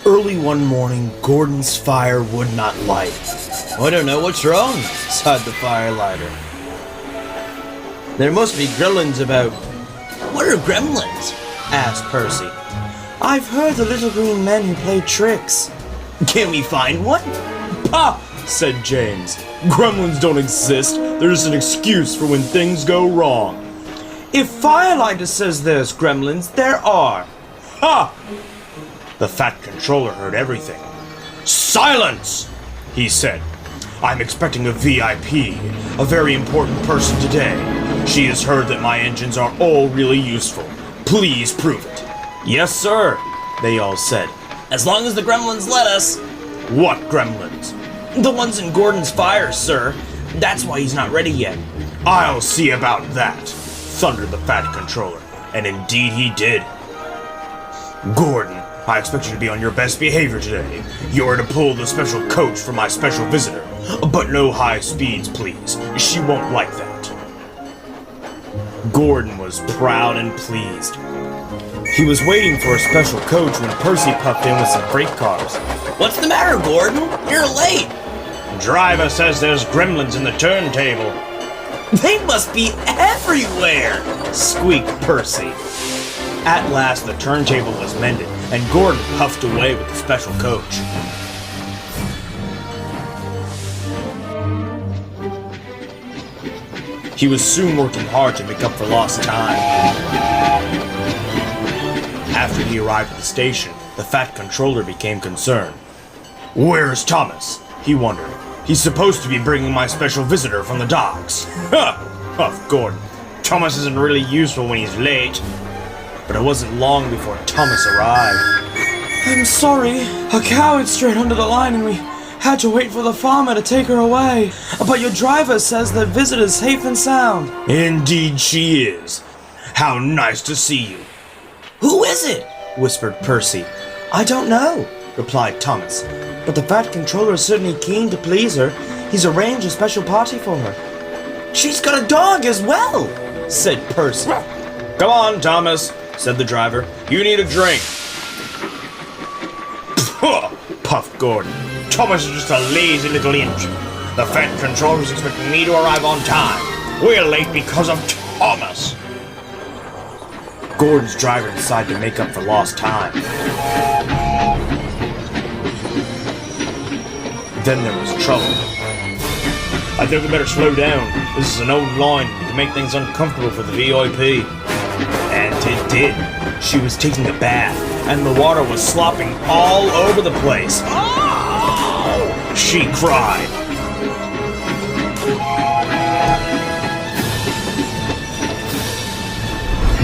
Early one morning, Gordon's fire would not light. "I don't know what's wrong," sighed the firelighter. "There must be gremlins about." "What are gremlins?" asked Percy. "I've heard the little green men who play tricks." "Can we find one?" "Pah!" said James. "Gremlins don't exist. They're just an excuse for when things go wrong." "If Firelighter says there's gremlins, there are." "Ha!" The Fat Controller heard everything. "Silence!" he said. "I'm expecting a VIP, a very important person today. She has heard that my engines are all really useful. Please prove it." "Yes, sir," they all said. "As long as the gremlins let us." "What gremlins?" "The ones in Gordon's fire, sir. That's why he's not ready yet." "I'll see about that," thundered the Fat Controller. And indeed he did. "Gordon, I expect you to be on your best behavior today. You're to pull the special coach for my special visitor. But no high speeds, please. She won't like that." Gordon was proud and pleased. He was waiting for a special coach when Percy puffed in with some freight cars. "What's the matter, Gordon? You're late." "Driver says there's gremlins in the turntable." "They must be everywhere," squeaked Percy. At last the turntable was mended, and Gordon puffed away with the special coach. He was soon working hard to make up for lost time. After he arrived at the station, the Fat Controller became concerned. "Where's Thomas?" he wondered. "He's supposed to be bringing my special visitor from the docks." "Huh!" puffed Gordon. "Thomas isn't really useful when he's late." But it wasn't long before Thomas arrived. "I'm sorry. A cow had strayed under the line and we had to wait for the farmer to take her away. But your driver says the visitor's safe and sound." "Indeed she is. How nice to see you." "Who is it?" whispered Percy. "I don't know," replied Thomas. "But the Fat Controller is certainly keen to please her. He's arranged a special party for her." "She's got a dog as well," said Percy. "Come on, Thomas," said the driver. "You need a drink." "Puh!" puffed Gordon. "Thomas is just a lazy little inch. The Fat Controller is expecting me to arrive on time. We're late because of Thomas." Gordon's driver decided to make up for lost time. Then there was trouble. "I think we better slow down. This is an old line. It can make things uncomfortable for the VIP." And it did. She was taking a bath, and the water was slopping all over the place. "Oh!" she cried.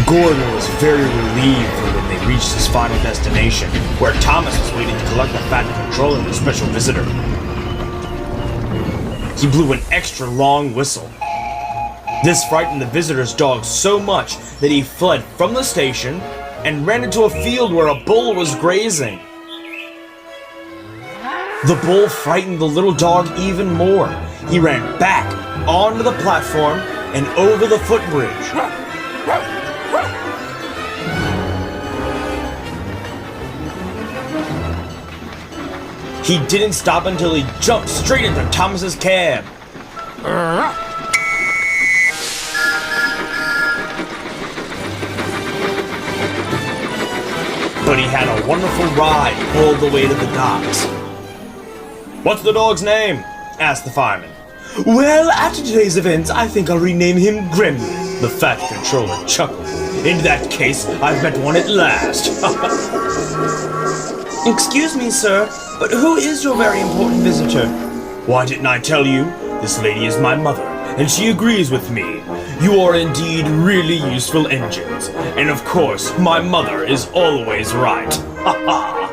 Gordon was very relieved when they reached his final destination, where Thomas was waiting to collect the Fat Controller and the special visitor. He blew an extra long whistle. This frightened the visitor's dog so much that he fled from the station and ran into a field where a bull was grazing. The bull frightened the little dog even more. He ran back onto the platform and over the footbridge. He didn't stop until he jumped straight into Thomas's cab. But he had a wonderful ride all the way to the docks. "What's the dog's name?" asked the fireman. "Well, after today's events, I think I'll rename him Gremlin." The Fat Controller chuckled. "In that case, I've met one at last." "Excuse me, sir, but who is your very important visitor?" "Why didn't I tell you? This lady is my mother, and she agrees with me. You are indeed really useful engines. And of course, my mother is always right." Ha ha!